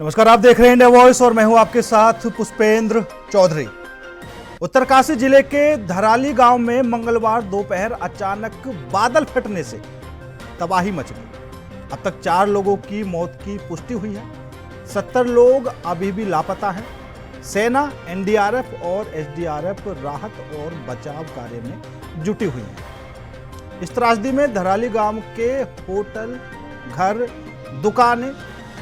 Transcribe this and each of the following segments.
नमस्कार, आप देख रहे हैं इंडिया वॉइस और मैं हूं आपके साथ पुष्पेंद्र चौधरी। उत्तरकाशी जिले के धराली गांव में मंगलवार दोपहर अचानक बादल फटने से तबाही मच गई। अब तक 4 लोगों की मौत की पुष्टि हुई है। 70 लोग अभी भी लापता हैं। सेना, एनडीआरएफ और एसडीआरएफ राहत और बचाव कार्य में जुटी हुई है। इस त्रासदी में धराली गांव के होटल, घर, दुकानें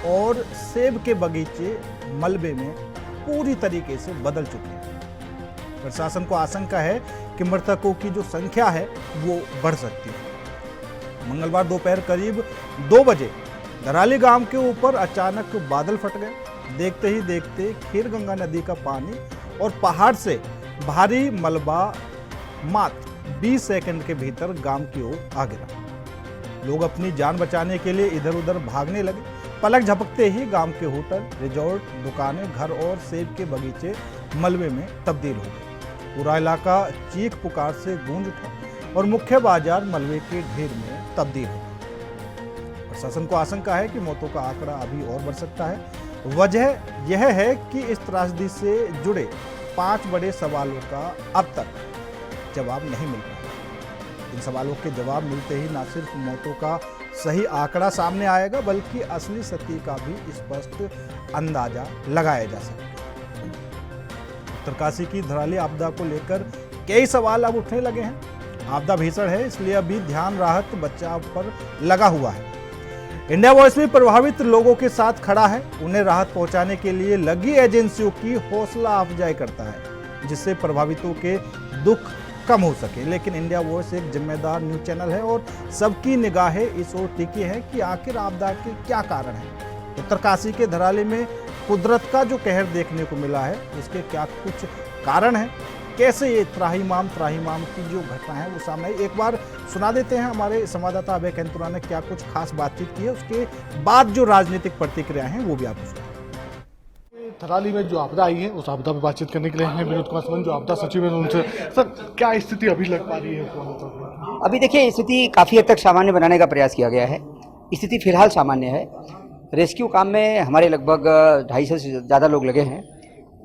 और सेब के बगीचे मलबे में पूरी तरीके से बदल चुके हैं। प्रशासन को आशंका है कि मृतकों की जो संख्या है वो बढ़ सकती है। मंगलवार दोपहर करीब 2 बजे धराली गांव के ऊपर अचानक बादल फट गए। देखते ही देखते खीरगंगा नदी का पानी और पहाड़ से भारी मलबा मात्र 20 सेकंड के भीतर गांव की ओर आ गिरा। लोग अपनी जान बचाने के लिए इधर उधर भागने लगे। पलक झपकते ही गांव के होटल, रिजॉर्ट, दुकानें, घर और सेब के बगीचे मलबे में तब्दील हो गए। पूरा इलाका चीख पुकार से गूंज उठा और मुख्य बाजार मलबे के ढेर में तब्दील हो गया। प्रशासन को आशंका है कि मौतों का आंकड़ा अभी और बढ़ सकता है। वजह यह है कि इस त्रासदी से जुड़े 5 बड़े सवालों का अब तक जवाब नहीं मिल पाया। इन सवालों के जवाब मिलते ही न सिर्फ मौतों का सही आंकड़ा सामने आएगा, बल्कि असली स्थिति का भी स्पष्ट अंदाजा लगाया जा सकता है। उत्तरकाशी की धराली आपदा को लेकर कई सवाल अब उठने लगे हैं। आपदा भीषण है, इसलिए अभी ध्यान राहत बचाव पर लगा हुआ है। इंडिया वॉइस भी प्रभावित लोगों के साथ खड़ा है। उन्हें राहत पहुंचाने के लिए लगी एजेंसियों की हौसला अफजाई करता है, जिससे प्रभावितों के दुख कम हो सके। लेकिन इंडिया वॉइस एक जिम्मेदार न्यूज चैनल है और सबकी निगाहें इस ओर टिकी है कि आखिर आपदा के क्या कारण हैं। उत्तरकाशी के धराली में कुदरत का जो कहर देखने को मिला है, उसके क्या कुछ कारण हैं, कैसे ये त्राहिमाम की जो घटना है वो सामने आई। एक बार सुना देते हैं हमारे संवाददाता अभय कैंतुरा ने क्या कुछ खास बातचीत की है, उसके बाद जो राजनीतिक प्रतिक्रिया हैं वो भी आपको सुना। धराली में जो आपदा आई है उस आपदा पर बातचीत करने के लिए हैं विनोद कुमार सुमन, जो आपदा सचिव है उनसे। सर, क्या स्थिति अभी लग पा रही है? अभी देखिए, स्थिति काफ़ी हद तक सामान्य बनाने का प्रयास किया गया है। स्थिति फिलहाल सामान्य है। रेस्क्यू काम में हमारे लगभग 250 से ज़्यादा लोग लगे हैं।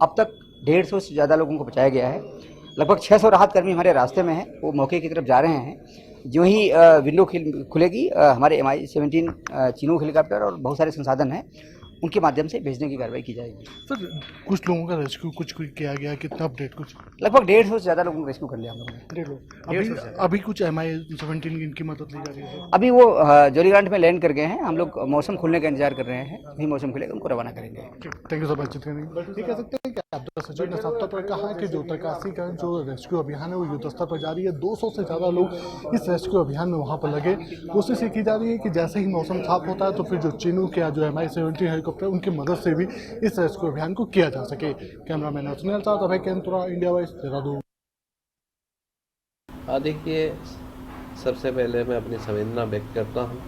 अब तक 150 से ज़्यादा लोगों को बचाया गया है। लगभग 600 राहत कर्मी हमारे रास्ते में हैं, वो मौके की तरफ जा रहे हैं। जो ही विंडो खुलेगी, हमारे MI-17 चिनूक हेलीकॉप्टर और बहुत सारे संसाधन हैं, उनके माध्यम से भेजने की कार्रवाई की जाएगी। सर, कुछ लोगों का रेस्क्यू कुछ किया गया, कितना अपडेट? कुछ लगभग 150 से ज़्यादा लोगों को रेस्क्यू कर लिया हम लोगों ने। 150 लोग। अभी कुछ MI-17 इनकी मदद ली जा रही है? अभी वो जोरीग्रांट में लैंड कर गए हैं। हम लोग मौसम खुलने का इंतजार कर रहे हैं। अभी मौसम खुलेगा उनको रवाना करेंगे। थैंक यू सर बातचीत करने के लिए। ये कह सकते हैं कि आपदा सचिव ने साफ तौर पर कहा कि जो उत्तरकाशी का जो रेस्क्यू अभियान है वो युद्ध स्तर पर जारी है। 200 से ज़्यादा लोग इस रेस्क्यू अभियान में वहाँ पर लगे। कोशिश ये की जा रही है कि जैसे ही मौसम साफ होता है तो फिर जो चिनूक या जो MI-17 हेलीकॉप्टर उनकी मदद से भी इस रेस्क्यू अभियान को किया जा सके। कैमरामैन सुनील साथ अभय कैंतुरा, इंडिया वॉइस, देहरादून। देखिए, सबसे पहले मैं अपनी संवेदना व्यक्त करता हूँ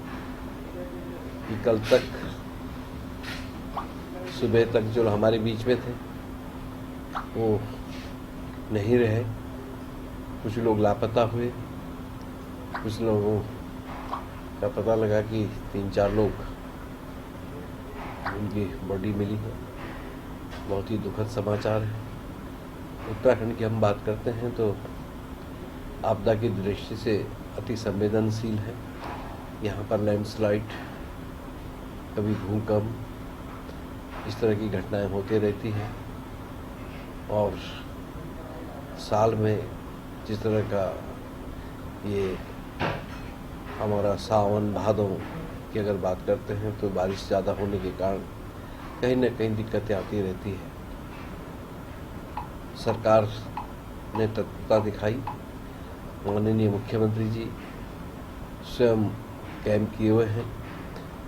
कि कल तक सुबह तक जो हमारे बीच में थे वो नहीं रहे। कुछ लोग लापता हुए, कुछ लोगों का पता लगा कि 3-4 लोग उनकी बॉडी मिली है। बहुत ही दुखद समाचार है। उत्तराखंड की हम बात करते हैं तो आपदा की दृष्टि से अति संवेदनशील है। यहाँ पर लैंडस्लाइड, कभी भूकंप, इस तरह की घटनाएं होती रहती हैं। और साल में जिस तरह का ये हमारा सावन भादों की अगर बात करते हैं तो बारिश ज़्यादा होने के कारण कहीं न कहीं दिक्कतें आती रहती है। सरकार ने तत्परता दिखाई। माननीय मुख्यमंत्री जी स्वयं कैंप किए हुए हैं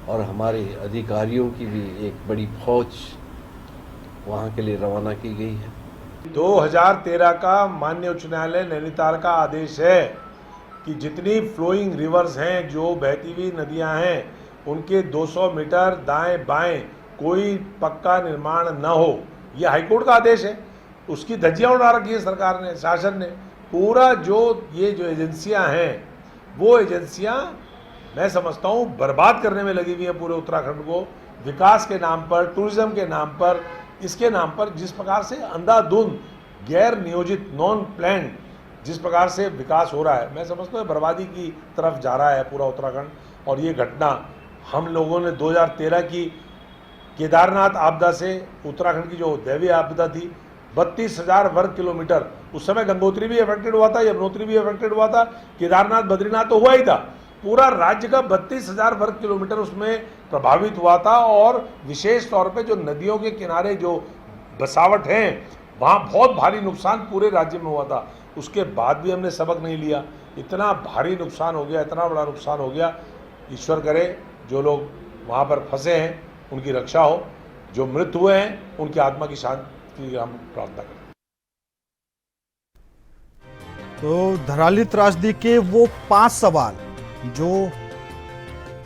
और हमारे अधिकारियों की भी एक बड़ी फौज वहाँ के लिए रवाना की गई है। 2013 का माननीय उच्च न्यायालय नैनीताल का आदेश है कि जितनी फ्लोइंग रिवर्स हैं, जो बहती हुई नदियां हैं, उनके 200 मीटर दाएं बाएं कोई पक्का निर्माण न हो। यह हाईकोर्ट का आदेश है। उसकी धज्जियां उड़ा रखी है सरकार ने, शासन ने। पूरा जो एजेंसियां हैं, वो एजेंसियां मैं समझता हूँ बर्बाद करने में लगी हुई हैं पूरे उत्तराखंड को। विकास के नाम पर, टूरिज्म के नाम पर, इसके नाम पर जिस प्रकार से अंधाधुंध, गैर नियोजित, नॉन प्लान जिस प्रकार से विकास हो रहा है, मैं समझता हूँ बर्बादी की तरफ जा रहा है पूरा उत्तराखंड। और ये घटना हम लोगों ने 2013 की केदारनाथ आपदा से, उत्तराखंड की जो दैवीय आपदा थी, 32,000 वर्ग किलोमीटर, उस समय गंगोत्री भी अफेक्टेड हुआ था, यमुनोत्री भी अफेक्टेड हुआ था, केदारनाथ बद्रीनाथ तो हुआ ही था, पूरा राज्य का 32,000 वर्ग किलोमीटर उसमें प्रभावित हुआ था। और विशेष तौर पे जो नदियों के किनारे जो बसावट हैं, वहाँ बहुत भारी नुकसान पूरे राज्य में हुआ था। उसके बाद भी हमने सबक नहीं लिया, इतना भारी नुकसान हो गया, इतना बड़ा नुकसान हो गया। ईश्वर करे जो लोग वहाँ पर फंसे हैं उनकी रक्षा हो, जो मृत हुए हैं उनकी आत्मा की शांति की हम प्रार्थना करें। तो धराली त्रासदी के वो 5 सवाल, जो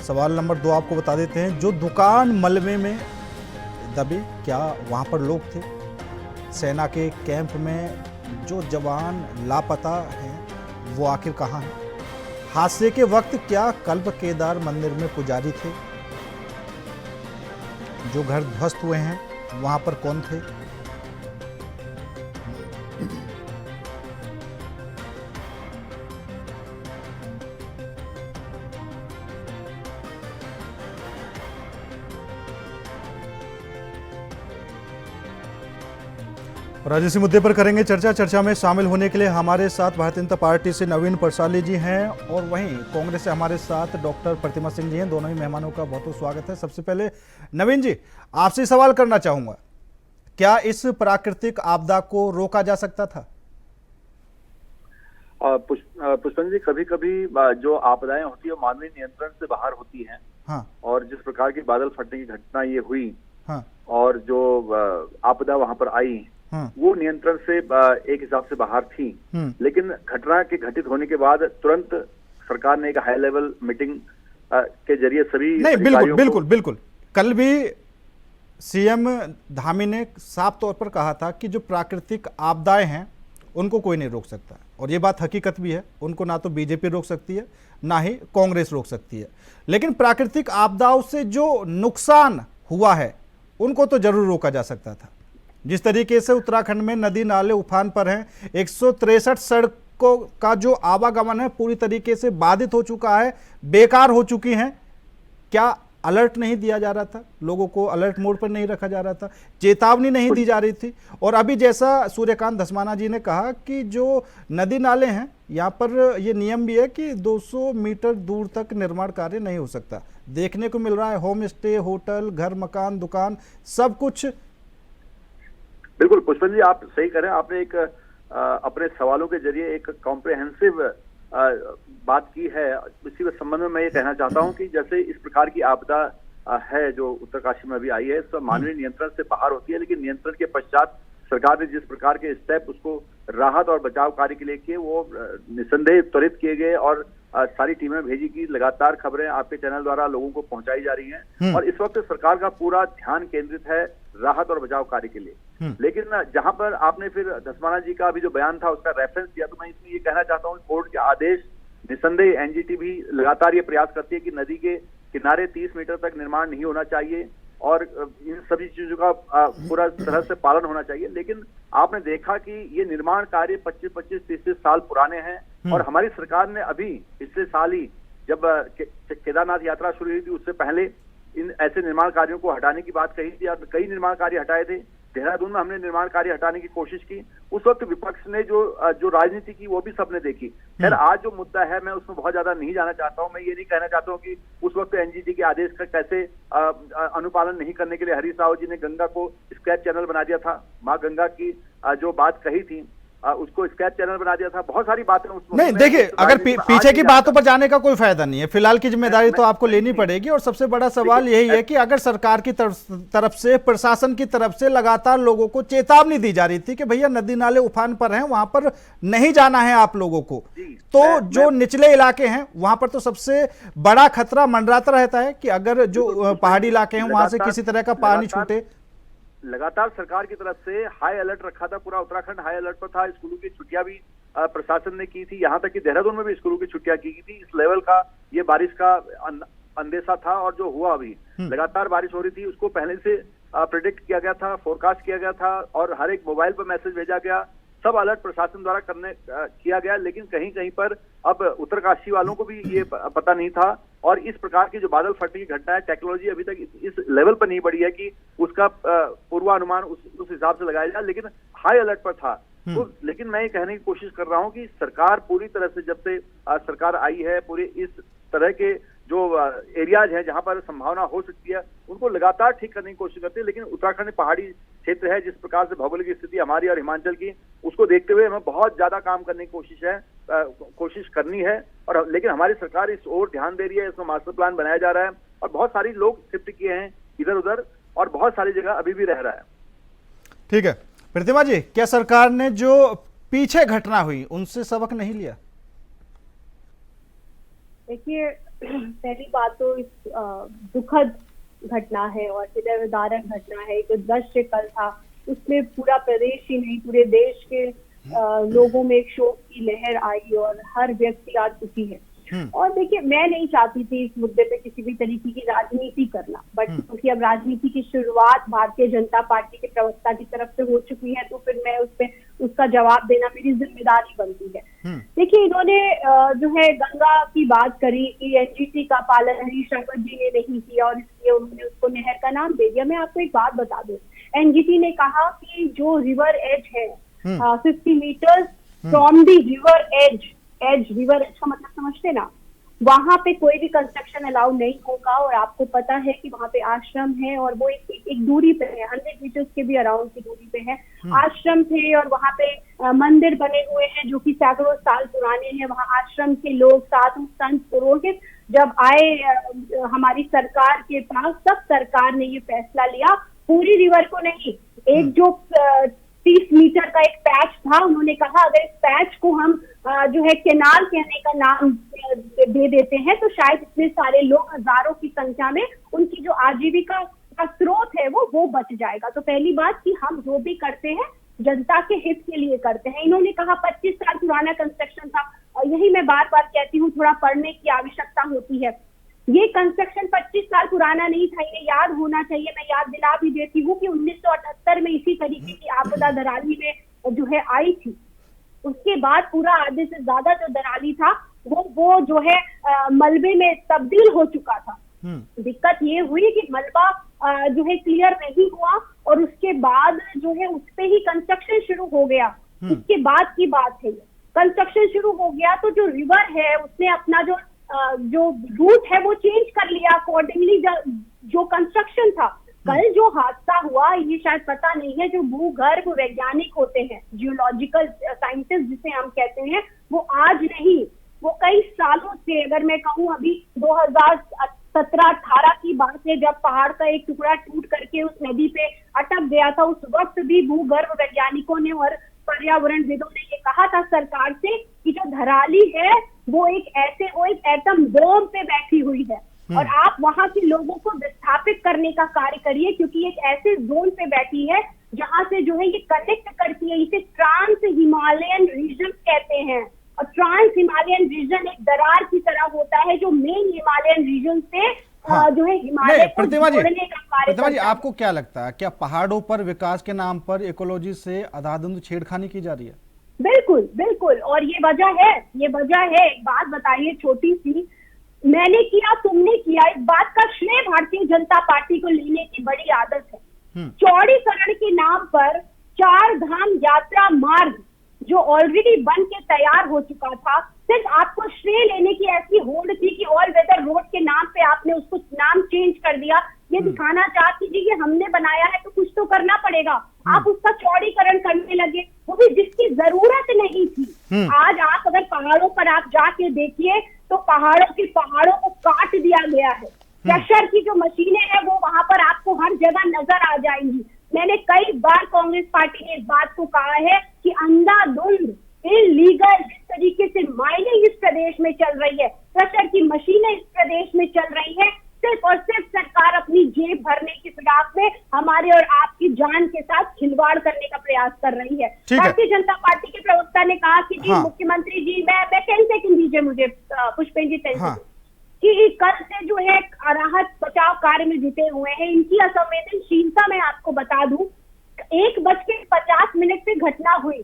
सवाल नंबर 2 आपको बता देते हैं। जो दुकान मलबे में दबे, क्या वहाँ पर लोग थे? सेना के कैंप में जो जवान लापता हैं वो आखिर कहाँ हैं? हादसे के वक्त क्या कल्प केदार मंदिर में पुजारी थे? जो घर ध्वस्त हुए हैं वहाँ पर कौन थे? और आज इसी मुद्दे पर करेंगे चर्चा। चर्चा में शामिल होने के लिए हमारे साथ भारतीय जनता पार्टी से नवीन परसाली जी हैं और वहीं कांग्रेस से हमारे साथ डॉक्टर प्रतिमा सिंह जी हैं। दोनों ही मेहमानों का बहुत बहुत स्वागत है। सबसे पहले नवीन जी, आपसे सवाल करना चाहूंगा, क्या इस प्राकृतिक आपदा को रोका जा सकता था? पुष्पन जी, कभी कभी जो आपदाएं होती है मानवीय नियंत्रण से बाहर होती हैं। हाँ। और जिस प्रकार की बादल फटने की घटना ये हुई, हाँ। और जो आपदा वहां पर आई, वो नियंत्रण से एक हिसाब से बाहर थी। लेकिन घटना के घटित होने के बाद तुरंत सरकार ने एक हाई लेवल मीटिंग के जरिए सभी नहीं, बिल्कुल कल भी सीएम धामी ने साफ तौर पर कहा था कि जो प्राकृतिक आपदाएं हैं उनको कोई नहीं रोक सकता, और ये बात हकीकत भी है। उनको ना तो बीजेपी रोक सकती है, ना ही कांग्रेस रोक सकती है। लेकिन प्राकृतिक आपदाओं से जो नुकसान हुआ है उनको तो जरूर रोका जा सकता था। जिस तरीके से उत्तराखंड में नदी नाले उफान पर हैं, 163 सड़कों का जो आवागमन है पूरी तरीके से बाधित हो चुका है, बेकार हो चुकी हैं। क्या अलर्ट नहीं दिया जा रहा था? लोगों को अलर्ट मोड पर नहीं रखा जा रहा था? चेतावनी नहीं दी जा रही थी? और अभी जैसा सूर्यकांत धस्माना जी ने कहा कि जो नदी नाले हैं यहाँ पर ये नियम भी है कि 200 मीटर दूर तक निर्माण कार्य नहीं हो सकता। देखने को मिल रहा है होम स्टे, होटल, घर, मकान, दुकान, सब कुछ। बिल्कुल पुष्पन जी, आप सही कह रहे हैं। आपने एक अपने सवालों के जरिए एक कॉम्प्रिहेंसिव बात की है। इसी संबंध में मैं ये कहना चाहता हूं कि जैसे इस प्रकार की आपदा है जो उत्तरकाशी में अभी आई है, सब मानवीय नियंत्रण से बाहर होती है। लेकिन नियंत्रण के पश्चात सरकार ने जिस प्रकार के स्टेप उसको राहत और बचाव कार्य के लिए किए, वो निसंदेह त्वरित किए गए और सारी टीमें भेजी की लगातार खबरें आपके चैनल द्वारा लोगों को पहुंचाई जा रही हैं। और इस वक्त सरकार का पूरा ध्यान केंद्रित है राहत और बचाव कार्य के लिए। लेकिन जहां पर आपने फिर धस्माना जी का अभी जो बयान था उसका रेफरेंस दिया, तो मैं इसमें ये कहना चाहता हूँ कोर्ट के आदेश, निसंदेह एनजीटी भी लगातार ये प्रयास करती है कि नदी के किनारे 30 मीटर तक निर्माण नहीं होना चाहिए और इन सभी चीजों का पूरा तरह से पालन होना चाहिए। लेकिन आपने देखा कि ये निर्माण कार्य 25-25, 30 साल पुराने हैं और हमारी सरकार ने अभी पिछले साल ही जब केदारनाथ यात्रा शुरू हुई थी उससे पहले इन ऐसे निर्माण कार्यों को हटाने की बात कही थी और कई निर्माण कार्य हटाए थे। देहरादून में हमने निर्माण कार्य हटाने की कोशिश की, उस वक्त विपक्ष ने जो राजनीति की वो भी सबने देखी। खैर आज जो मुद्दा है मैं उसमें बहुत ज्यादा नहीं जाना चाहता हूं। मैं ये नहीं कहना चाहता हूं कि उस वक्त एनजीटी के आदेश का कैसे अनुपालन नहीं करने के लिए हरीश रावत जी ने गंगा को स्क्रैच चैनल बना दिया था। माँ गंगा की जो बात कही थी उसको स्क्रैच चैनल बना दिया था। बहुत सारी बातें उसमें नहीं, देखिए अगर पीछे की बातों पर जाने का कोई फायदा नहीं है। फिलहाल की जिम्मेदारी तो आपको लेनी पड़ेगी। और सबसे बड़ा सवाल यही है कि अगर सरकार की तरफ से, प्रशासन की तरफ से लगातार लोगों को चेतावनी दी जा रही थी कि भैया नदी नाले उफान पर हैं, वहां पर नहीं जाना है आप लोगों को, तो जो निचले इलाके हैं वहां पर तो सबसे बड़ा खतरा मंडराता रहता है कि अगर जो पहाड़ी इलाके हैं वहां से किसी तरह का पानी छूटे। लगातार सरकार की तरफ से हाई अलर्ट रखा था, पूरा उत्तराखंड हाई अलर्ट पर था। स्कूलों की छुट्टियां भी प्रशासन ने की थी, यहाँ तक कि देहरादून में भी स्कूलों की छुट्टियां की थी। इस लेवल का ये बारिश का अंदेशा था और जो हुआ अभी, लगातार बारिश हो रही थी, उसको पहले से प्रिडिक्ट किया गया था, फोरकास्ट किया गया था और हर एक मोबाइल पर मैसेज भेजा गया, सब अलर्ट प्रशासन द्वारा किया गया। लेकिन कहीं कहीं पर अब उत्तरकाशी वालों को भी ये पता नहीं था और इस प्रकार की जो बादल फटने की घटना है, टेक्नोलॉजी अभी तक इस लेवल पर नहीं बढ़ी है कि उसका पूर्वानुमान उस हिसाब से लगाया जाए, लेकिन हाई अलर्ट पर था। तो लेकिन मैं ये कहने की कोशिश कर रहा हूं कि सरकार पूरी तरह से, जब से सरकार आई है, पूरे इस तरह के जो एरियाज हैं जहां पर संभावना हो सकती है उनको लगातार ठीक करने की कोशिश करती है। लेकिन उत्तराखंड पहाड़ी क्षेत्र है, जिस प्रकार से भौगोलिक स्थिति हमारी और हिमाचल की, उसको देखते हुए हमें बहुत ज्यादा काम करने की कोशिश करनी है। और लेकिन हमारी सरकार इस ओर ध्यान दे रही है, इसमें मास्टर प्लान बनाया जा रहा है और बहुत सारी लोग शिफ्ट किए हैं इधर उधर और बहुत सारी जगह अभी भी रह रहा है। ठीक है प्रतिमा जी, क्या सरकार ने जो पीछे घटना हुई उनसे सबक नहीं लिया? देखिए, पहली बात तो इस दुखद घटना है और हृदयविदारक घटना है। एक दृश्य कल था, उसमें पूरा प्रदेश ही नहीं पूरे देश के लोगों में एक शोक की लहर आई और हर व्यक्ति आज दुखी है। और देखिए, मैं नहीं चाहती थी इस मुद्दे पे किसी भी तरीके की राजनीति करना, बट क्योंकि अब राजनीति की शुरुआत भारतीय जनता पार्टी के प्रवक्ता की तरफ से हो चुकी है, तो फिर मैं उसका जवाब देना मेरी जिम्मेदारी बनती है। देखिए, इन्होंने जो है गंगा की बात करी कि एनजीटी का पालन हरीश रावत जी ने नहीं किया और इसलिए उन्होंने उसको नहर का नाम दे दिया। मैं आपको एक बात बता दूं, एनजीटी ने कहा कि जो रिवर एज है 50 metres from the river edge river edge का मतलब समझते ना, वहां पे कोई भी कंस्ट्रक्शन अलाउ नहीं होगा। और आपको पता है कि वहां पे आश्रम है और वो एक दूरी पे है, 100 मीटर्स के भी अराउंड की दूरी पे है। आश्रम थे और वहां पे मंदिर बने हुए हैं जो कि सैकड़ों साल पुराने हैं। वहां आश्रम के लोग, साधु संत पुरोहित जब आए हमारी सरकार के पास, तब सरकार ने ये फैसला लिया, पूरी रिवर को नहीं, एक जो 30 मीटर का एक पैच था, उन्होंने कहा अगर इस पैच को हम जो है केनाल कहने का नाम दे देते हैं तो शायद इतने सारे लोग, हजारों की संख्या में, उनकी जो आजीविका का स्रोत है वो बच जाएगा। तो पहली बात कि हम जो भी करते हैं जनता के हित के लिए करते हैं। इन्होंने कहा 25 साल पुराना कंस्ट्रक्शन था, और यही मैं बार बार कहती हूँ, थोड़ा पढ़ने की आवश्यकता होती है। ये कंस्ट्रक्शन 25 साल पुराना नहीं था, इन्हें याद होना चाहिए। मैं याद दिला भी देती हूँ कि 1978 में इसी तरीके की आपदा धराली में जो है आई थी। उसके बाद पूरा आधे से ज्यादा जो दराली था वो जो है मलबे में तब्दील हो चुका था। दिक्कत ये हुई कि मलबा जो है क्लियर नहीं हुआ और उसके बाद जो है उस पे ही कंस्ट्रक्शन शुरू हो गया। उसके बाद की बात है, कंस्ट्रक्शन शुरू हो गया तो जो रिवर है उसने अपना जो रूट है वो चेंज कर लिया अकॉर्डिंगली जो कंस्ट्रक्शन था। कल जो हादसा हुआ, ये शायद पता नहीं है, जो भूगर्भ वैज्ञानिक होते हैं, जियोलॉजिकल साइंटिस्ट जिसे हम कहते हैं, वो आज नहीं, वो कई सालों से, अगर मैं कहूँ अभी 2017-18 की बात है, जब पहाड़ का एक टुकड़ा टूट करके उस नदी पे अटक गया था, उस वक्त भी भूगर्भ वैज्ञानिकों ने और पर्यावरणविदों ने ये कहा था सरकार से कि जो धराली है वो एक एटम बॉम्ब पे बैठी हुई है और आप वहां के लोगों को विस्थापित करने का कार्य करिए, क्योंकि एक ऐसे जोन पे बैठी है जहां से जो है ये कनेक्ट करती है। इसे ट्रांस हिमालयन रीजन कहते हैं और ट्रांस हिमालयन रीजन एक दरार की तरह होता है जो मेन हिमालयन रीजन से जो है हिमालय को जोड़ने का कार्य करता है। आपको क्या लगता है, क्या पहाड़ों पर विकास के नाम पर इकोलॉजी से अंधाधुंध छेड़खानी की जा रही है? बिल्कुल बिल्कुल, और ये वजह है। एक बात बताइए छोटी सी, मैंने किया तुमने किया, इस बात का श्रेय भारतीय जनता पार्टी को लेने की बड़ी आदत है। चौड़ीकरण के नाम पर 4 धाम यात्रा मार्ग जो ऑलरेडी बन के तैयार हो चुका था, सिर्फ आपको श्रेय लेने की ऐसी होड़ थी कि ऑल वेदर रोड के नाम पे आपने उसको नाम चेंज कर दिया, ये दिखाना चाहती थी कि हमने बनाया है तो कुछ तो करना पड़ेगा। आप उसका चौड़ीकरण करने लगे, वो भी जिसकी जरूरत नहीं थी। आज आप अगर पहाड़ों पर आप जाके देखिए तो पहाड़ों को काट दिया गया है। क्रशर की जो मशीनें हैं वो वहां पर आपको हर जगह नजर आ जाएंगी। मैंने कई बार कांग्रेस पार्टी ने इस बात को कहा है कि अंधाधुंध इलीगल जिस तरीके से माइनिंग इस प्रदेश में चल रही है, क्रशर की मशीनें इस प्रदेश में चल रही है, सिर्फ और सिर्फ सरकार अपनी जेब भरने की फिराक में हमारे और आपकी जान के साथ खिलवाड़ करने का प्रयास कर रही है। भारतीय जनता पार्टी के प्रवक्ता ने कहा कि जी मुख्यमंत्री जी, मैं 10 सेकंड दीजिए मुझे पुष्पेंद्र जी, 10 सेकंड। कि कल से जो है राहत बचाव कार्य में जुटे हुए हैं। इनकी असंवेदनशीलता मैं आपको बता दूं, 1:50 पे घटना हुई,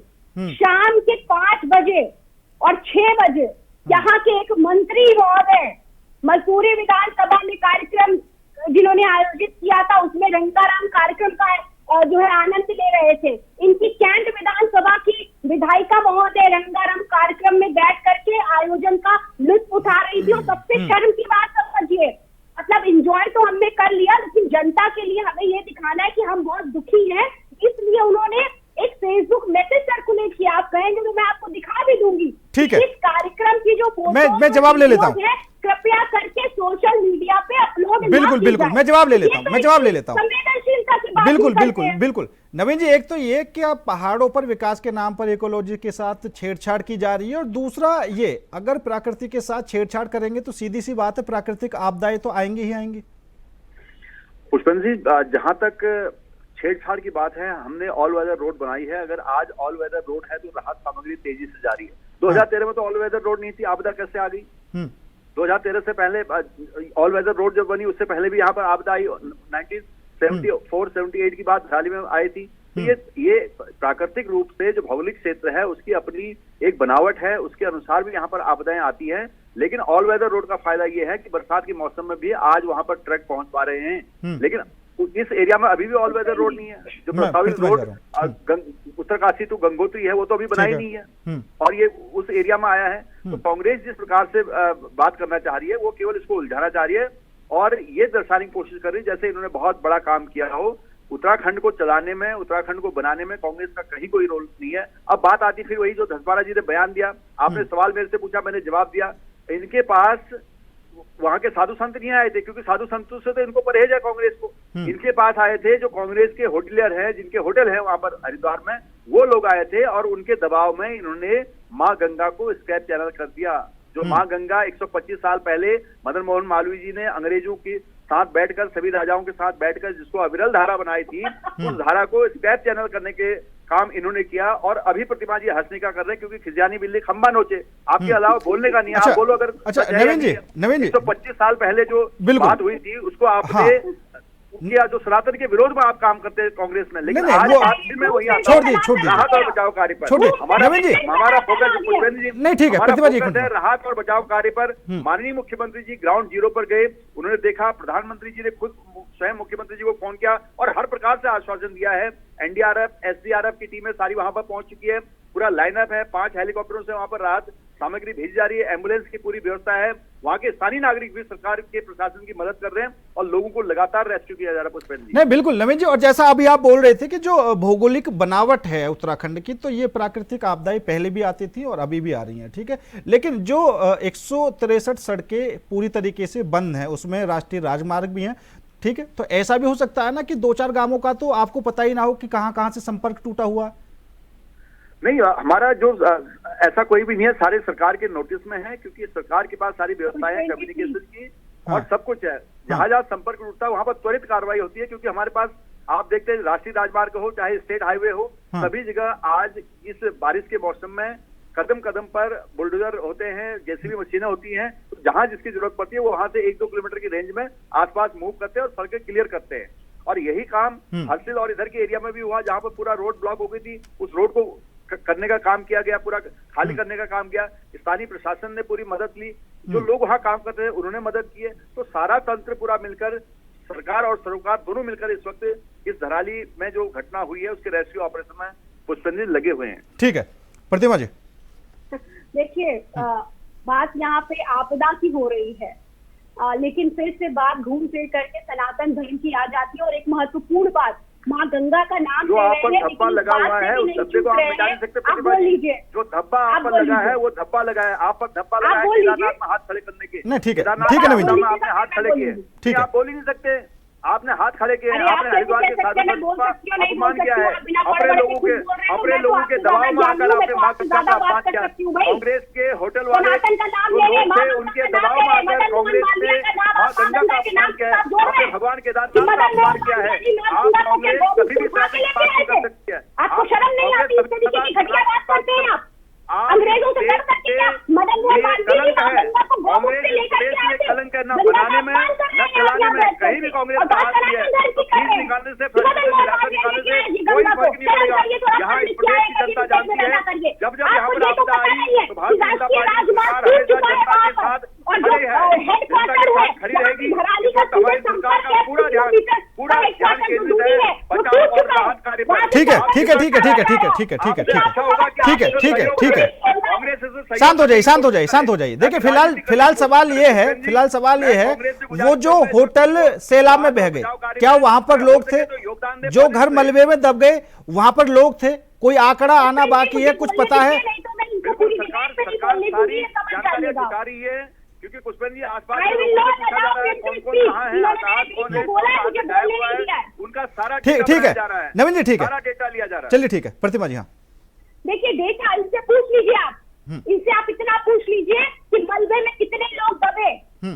शाम के 5 बजे और 6 बजे यहाँ के एक मंत्री महोदय मसूरी विधानसभा में कार्यक्रम जिन्होंने आयोजित किया था, उसमें रंगाराम कार्यक्रम का जो है आनंद ले रहे थे। इनकी कैंट विधानसभा की विधायिका महोदय रंगाराम कार्यक्रम में बैठ करके आयोजन का लुत्फ उठा रही थी। और सबसे शर्म की बात समझिए, मतलब एंजॉय तो हमने कर लिया, लेकिन जनता के लिए हमें ये दिखाना है कि हम बहुत दुखी हैं, इसलिए उन्होंने एक फेसबुक मैसेज सर्कुलेट किया। आप कहेंगे तो मैं आपको दिखा भी दूंगी। ठीक है, इस कार्यक्रम की जो मैं जवाब ले लेता हूँ, कृपया करके सोशल मीडिया पे अपलोड बिल्कुल बिल्कुल मैं जवाब ले लेता हूँ, संवेदनशीलता की बात बिल्कुल नहीं बिल्कुल करते हैं। बिल्कुल। नवीन जी, एक तो ये कि आप पहाड़ों पर विकास के नाम पर इकोलॉजी के साथ छेड़छाड़ की जा रही है, और दूसरा ये अगर प्रकृति के साथ छेड़छाड़ करेंगे तो सीधी सी बात है प्राकृतिक आपदाएं तो आएंगी ही आएंगी। पुष्पेंद्र जी, जहां तक छेड़छाड़ की बात है, हमने ऑल वेदर रोड बनाई है। अगर आज ऑल वेदर रोड है तो राहत सामग्री तेजी से जारी है। 2013 में तो ऑल वेदर रोड नहीं थी, आपदा कैसे आ गई? 2013 से पहले ऑल वेदर रोड जब बनी, उससे पहले भी यहाँ पर आपदा आई। 1974-78 की बात हाल ही में आई थी। तो ये प्राकृतिक रूप से जो भौगोलिक क्षेत्र है उसकी अपनी एक बनावट है, उसके अनुसार भी यहाँ पर आपदाएं आती हैं। लेकिन ऑल वेदर रोड का फायदा ये है कि बरसात के मौसम में भी आज वहां पर ट्रक पहुंच पा रहे हैं। लेकिन इस एरिया में अभी भी ऑल वेदर रोड नहीं है। जो प्रस्तावित रोड उत्तरकाशी टू गंगोत्री है वो तो अभी बनाई नहीं है, और ये उस एरिया में आया है। तो कांग्रेस जिस प्रकार से बात करना चाह रही है वो केवल इसको उलझाना चाह रही है और ये दर्शाने की कोशिश कर रही है जैसे इन्होंने बहुत बड़ा काम किया हो। उत्तराखंड को चलाने में, उत्तराखंड को बनाने में कांग्रेस का कहीं कोई रोल नहीं है। अब बात आती फिर वही जो धसपारा जी ने बयान दिया, आपने सवाल मेरे से पूछा, मैंने जवाब दिया। इनके पास वहां के साधु संत नहीं आए थे, क्योंकि साधु संतों से तो इनको परहेज है कांग्रेस को। इनके पास आए थे जो कांग्रेस के होटलियर हैं, जिनके होटल हैं वहां पर हरिद्वार में, वो लोग आए थे और उनके दबाव में इन्होंने मां गंगा को स्क्रैप चैनल कर दिया। जो मां गंगा 125 साल पहले मदन मोहन मालवीय जी ने अंग्रेजों के साथ बैठकर, सभी राजाओं के साथ बैठकर जिसको अविरल धारा बनाई थी, उस धारा को स्क्रैप चैनल करने के काम इन्होंने किया। और अभी प्रतिमा जी हंसने का कर रहे हैं क्योंकि खिसियानी बिल्ली खंबा नोचे, आपके अलावा बोलने का नहीं है। आप बोलो अगर। अच्छा नवीन जी 125 साल पहले जो बात हुई थी उसको आपने किया, जो सनातन के विरोध में आप काम करते हैं कांग्रेस में। लेकिन आज में वही छोड़ दी राहत और बचाव कार्य पर हमारा फोकस नहीं, ठीक है प्रतिभा जी, राहत और बचाव कार्य पर। माननीय मुख्यमंत्री जी ग्राउंड जीरो पर गए, उन्होंने देखा, प्रधानमंत्री जी ने खुद स्वयं मुख्यमंत्री जी को फोन किया और हर प्रकार से आश्वासन दिया है। एनडीआरएफ, एसडीआरएफ की टीमें सारी वहां पर पहुंच चुकी है, पूरा लाइनअप है, 5 हेलीकॉप्टरों से वहां पर राहत सामग्री भेजी जा रही है, एम्बुलेंस की पूरी व्यवस्था है। वहां के स्थानीय नागरिक भी सरकार के प्रशासन की मदद कर रहे हैं और लोगों को लगातार रेस्क्यू किया जा रहा है। पुष्पेंद्र जी, नहीं बिल्कुल नवीन जी, और जैसा अभी आप बोल रहे थे कि जो भौगोलिक बनावट है उत्तराखंड की, तो ये प्राकृतिक आपदाएं पहले भी आती थी और अभी भी आ रही हैं, ठीक है। लेकिन जो 163 सड़कें पूरी तरीके से बंद हैं, उसमें राष्ट्रीय राजमार्ग भी हैं, ठीक है। तो ऐसा भी हो सकता है ना कि 2-4 गांवों का तो आपको पता ही ना हो कि कहां कहां से संपर्क टूटा हुआ। नहीं, हमारा जो ऐसा कोई भी नहीं है, सारे सरकार के नोटिस में है, क्योंकि सरकार के पास सारी व्यवस्थाएं हैं कम्युनिकेशन की और सब कुछ है। जहां जहां संपर्क टूटता है वहां पर त्वरित कार्रवाई होती है, क्योंकि हमारे पास आप देखते हैं राष्ट्रीय राजमार्ग हो चाहे स्टेट हाईवे हो, सभी जगह आज इस बारिश के मौसम में कदम कदम पर बुलडोजर होते हैं, जेसीबी मशीनें होती हैं। तो जहां जिसकी जरूरत पड़ती है वो वहां से 1-2 किलोमीटर की रेंज में आसपास मूव करते हैं और सड़कें क्लियर करते हैं। और यही काम हर्सिल और इधर के एरिया में भी हुआ, जहां पर पूरा रोड ब्लॉक हो गई थी, उस रोड को करने का काम किया गया, पूरा खाली करने का काम किया। स्थानीय प्रशासन ने पूरी मदद ली, जो लोग वहां काम करते हैं उन्होंने मदद की है। तो सारा तंत्र पूरा मिलकर, सरकार और सरोकार दोनों मिलकर इस वक्त इस धराली में जो घटना हुई है उसके रेस्क्यू ऑपरेशन में पुष्पेंद्र जी लगे हुए हैं। ठीक है प्रतिमा जी, देखिए बात यहाँ पे आपदा की हो रही है, लेकिन फिर से बात घूम फिर करके सनातन धर्म की आ जाती है। और एक महत्वपूर्ण बात, माँ गंगा का नाम जो आप पर धब्बा लगा हुआ है उस धब्बे को आप मिटा नहीं सकते। आप बोल लीजिए, जो धब्बा आप पर लगा है वो धब्बा लगा है, आप पर धब्बा लगा है केदारनाथ में हाथ खड़े करने के। नहीं ठीक है, केदारनाथ ठीक है नवीन जी, में आपने हाथ खड़े किए, ठीक है, आप बोल ही नहीं सकते। आपने हाथ खड़े किए हैं, आपने हरिद्वार के साधु संतों का अपमान किया है, अपने लोगों के दबाव में आकर आपने मां गंगा का अपमान किया। कांग्रेस के होटल वाले जो लोग थे उनके दबाव में आकर कांग्रेस ने मां गंगा का अपमान किया है, आपने भगवान केदारनाथ का अपमान किया है। आप कांग्रेस कभी भी सनातन की बात नहीं कर सकती है। आपको शर्म नहीं आती इस तरीके की घटिया बात करते हैं आप? अंग्रेजों से डर सकते हैं? मदन मोहन मालवीय की मां गंगा को कांग्रेस इस प्रदेश में कलंक न बनाने में न चलाने में कहीं भी कांग्रेस का हाथ नहीं है। तो फीस निकालने से, भ्रष्टाचार निराकरण निकालने से कोई फर्क नहीं पड़ेगा। यहाँ इस प्रदेश की जनता जानती है, जब जब यहाँ पर आपदा आई तो भारतीय जनता पार्टी सरकार हमेशा जनता के साथ खड़ी है, जनता के साथ खड़ी रहेगी। इस वक्त हमारी सरकार का पूरा ध्यान केंद्रित है बचाव और राहत कार्य पर। ठीक है, ठीक है, ठीक है, ठीक है, ठीक है, ठीक है, ठीक है, ठीक है, ठीक है, ठीक है, ठीक है, शांत हो जाइए, शांत हो जाइए, शांत हो जाइए। देखिए फिलहाल सवाल ये है, वो जो होटल सैलाब में बह गए, क्या वहां पर लोग थे? जो घर मलबे में दब गए वहां पर लोग थे? कोई आंकड़ा आना बाकी है, कुछ पता है? बिल्कुल, सरकार सारी जानकारी जुटा रही है, क्योंकि पुष्पेंद्र जी आसपास के लोगों से पूछा जा रहा है कौन कौन कहाँ है, आताश कौन है, कौन कहाँ से गायब हुआ है, उनका सारा ठीक है जा रहा है। नवीन जी, ठीक है, सारा डेटा लिया जा रहा है। चलिए ठीक है, प्रतिमा जी। हाँ, देखिए डेटा इनसे पूछ लीजिए आप, इनसे आप इतना पूछ लीजिए कि मलबे में कितने लोग दबे,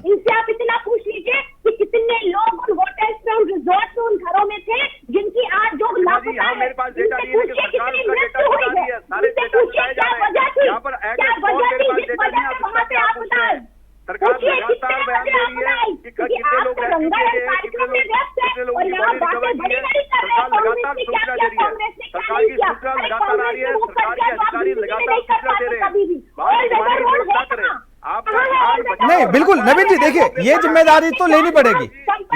इनसे आप इतना पूछ लीजिए कि कितने लोग उन होटल्स में, उन रिजॉर्ट में, उन घरों में थे जिनकी आज जो लापता है। मेरे पास डेटा नहीं है कि सरकार उसका डेटा जुटा रही है, सारे डेटा जुटाए जा रहे हैं। यहाँ पर मेरे पास डेटा नहीं है, आप उसका क्या पूछ रहे हैं? सरकार लगातार बयान दे रही है कि कितने लोग रेस्क्यू किए गए, कितने लोगों की बॉडी रिकवर की है। सरकार लगातार सूचना दे रही है, सरकार की सूचना लगातार आ रही है, सरकार के अधिकारी लगातार सूचना दे रहे हैं। बात जमाने की व्यवस्था करें आप। नहीं बिल्कुल नवीन जी, देखिए ये जिम्मेदारी तो लेनी पड़ेगी,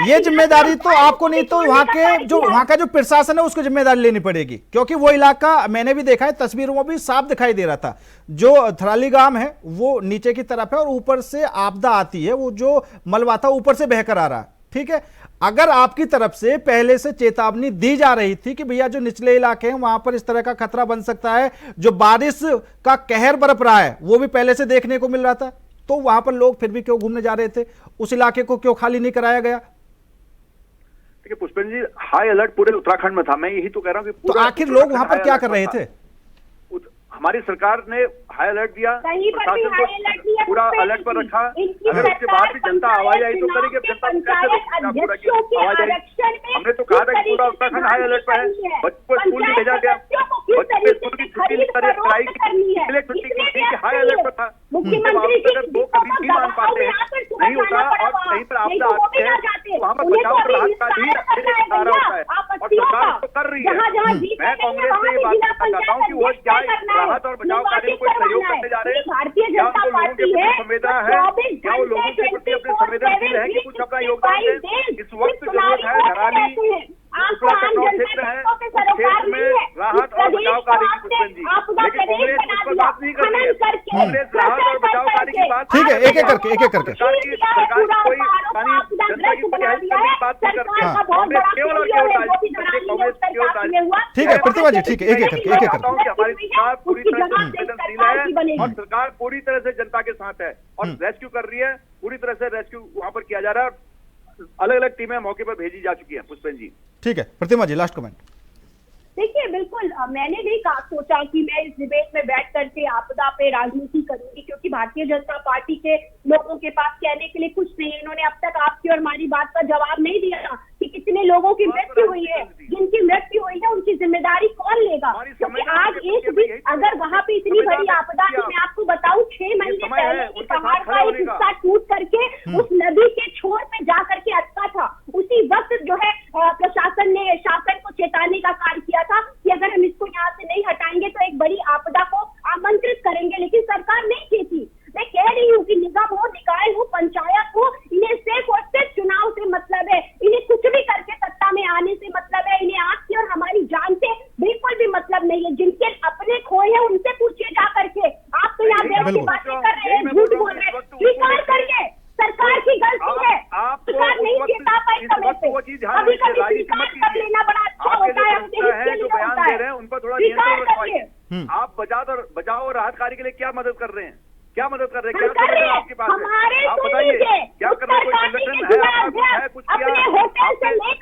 ये जिम्मेदारी तो आपको नहीं तो वहां का जो प्रशासन है उसको जिम्मेदारी लेनी पड़ेगी, क्योंकि वो इलाका मैंने भी देखा है, तस्वीरों में भी साफ दिखाई दे रहा था। जो थराली गांव है वो नीचे की तरफ है और ऊपर से आपदा आती है, वो जो मलबा था ऊपर से बहकर आ रहा है। ठीक है, अगर आपकी तरफ से पहले से चेतावनी दी जा रही थी कि भैया जो निचले इलाके हैं वहां पर इस तरह का खतरा बन सकता है, जो बारिश का कहर बरप रहा है वो भी पहले से देखने को मिल रहा था, तो वहां पर लोग फिर भी क्यों घूमने जा रहे थे? उस इलाके को क्यों खाली नहीं कराया गया? देखिए पुष्पेंद्र जी, हाई अलर्ट पूरे उत्तराखंड में था, मैं यही तो कह रहा हूँ कि तो आखिर लोग वहां पर क्या कर रहे थे? हमारी सरकार ने हाई अलर्ट दिया, प्रशासन को पूरा अलर्ट पर रखा। अगर उसके बाद भी जनता आवाज आई तो करेंगे, जनता को कैसे आवाज आई? हमने तो कहा था कि पूरा उत्तराखंड हाई अलर्ट पर है, बच्चों को स्कूल नहीं भेजा गया, बच्चों को स्कूल की छुट्टी कराई इसलिए छुट्टी की थी कि हाई अलर्ट पर था। अगर वो कभी भी मान पाते हैं नहीं होता और कहीं पर आपदा आती है वहां पर बचाव और राहत का भी सहारा होता है और सरकार उसको कर रही है। मैं कांग्रेस से ये बात करना चाहता हूँ कि वो क्या राहत और बचाव कार्य में कोई सहयोग करने जा रहे हैं? क्या उनको लोगों के प्रति संवेदना है? क्या वो लोगों के प्रति अपने संवेदनशील है कि कुछ अपना योगदान दें? इस वक्त जरूरत है धराली उपला कटौर क्षेत्र है, उस क्षेत्र में राहत और बचाव कार्य की पुष्पेंद्र जी, लेकिन कांग्रेस उस पर बात नहीं कर रही है। कांग्रेस राहत और बचाव कार्य की बात, ठीक है, एक एक करके सरकार की कोई जनता की कोई हेल्प करने की बात नहीं करती है। कांग्रेस केवल और केवल ठीक है प्रतिभा जी, ठीक है, एक एक करके हमारी सरकार पूरी तरह से संवेदनशील है और सरकार पूरी तरह से जनता के साथ है और रेस्क्यू कर रही है, पूरी तरह से रेस्क्यू वहां पर किया जा रहा है। अलग अलग टीमें मौके पर भेजी जा चुकी हैं पुष्पेंद्र जी। ठीक है, प्रतिमा जी लास्ट कमेंट। देखिए बिल्कुल मैंने नहीं सोचा कि मैं इस डिबेट में बैठ करके आपदा पे राजनीति करूंगी, क्योंकि भारतीय जनता पार्टी के लोगों के पास कहने के लिए कुछ नहीं है। इन्होंने अब तक आपकी और हमारी बात का जवाब नहीं दिया कि कितने लोगों की मृत्यु हुई है, जिनकी मृत्यु हुई है उनकी जिम्मेदारी कौन लेगा? क्योंकि आज एक दिन अगर वहां पे इतनी बड़ी आपदा थी, मैं आपको बताऊं 6 महीने पहले की पहाड़ का एक हिस्सा टूट करके उस नदी के छोर पे जा करके अटका था। उसी वक्त जो है प्रशासन ने शासन को चेताने का कार्य किया था कि अगर हम इसको यहाँ से नहीं हटाएंगे तो एक बड़ी आपदा को आमंत्रित करेंगे, लेकिन सरकार नहीं की थी। मैं कह रही हूँ कि निगम हो, निकाय हो, पंचायत हो, इन्हें सिर्फ और सिर्फ चुनाव से मतलब है, इन्हें कुछ भी करके सत्ता में आने से मतलब है, इन्हें आपकी और हमारी जान से बिल्कुल भी मतलब नहीं है। जिनके अपने खोए हैं उनसे पूछिए जा करके। आप तो यहाँ बैठ के बातें कर रहे हैं, झूठ बोल रहे हैं, स्वीकार करिए सरकार की गलती है, सरकार नहीं चेता पाई समय पे। कभी कभी स्वीकार कर लेना बड़ा अच्छा होता है, अपने हिस्से लिए होता है, उन पर थोड़ा नियंत्रण रखवाइए। आप बचाव और राहत कार्य के लिए क्या मदद कर रहे हैं? क्या मदद कर रहे हैं? क्या संगठन आपके पास है? आप बताइए क्या कर रहे हैं? कोई संगठन है आपका, कुछ है, कुछ किया?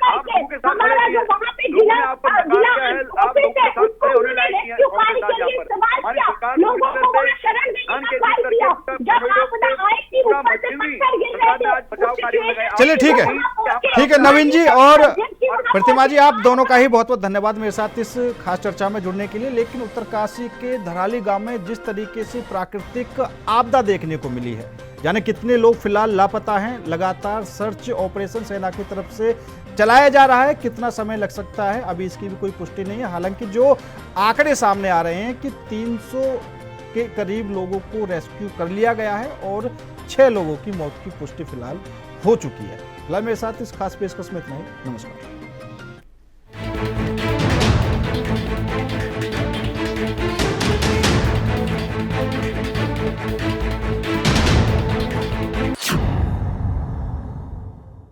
आप लोगों के साथ खड़े किए, लोगों ने आपको नकार दिया है, आप लोगों के साथ खड़े होने लायक नहीं है कांग्रेस आज यहाँ पर। हमारी सरकार चलिए ठीक है नवीन जी और प्रतिमा जी, आप दोनों का ही बहुत बहुत धन्यवाद मेरे साथ इस खास चर्चा में जुड़ने के लिए। लेकिन उत्तरकाशी के धराली गांव में जिस तरीके से प्राकृतिक आपदा देखने को मिली है, यानी कितने लोग फिलहाल लापता हैं। लगातार सर्च ऑपरेशन सेना की तरफ से चलाया जा रहा है। कितना समय लग सकता है अभी इसकी भी कोई पुष्टि नहीं है। हालांकि जो आंकड़े सामने आ रहे हैं कि 300 के करीब लोगों को रेस्क्यू कर लिया गया है और 6 लोगों की मौत की पुष्टि फिलहाल हो चुकी है। फिलहाल मेरे साथ इस खास पेशकश में इतना ही। नमस्कार।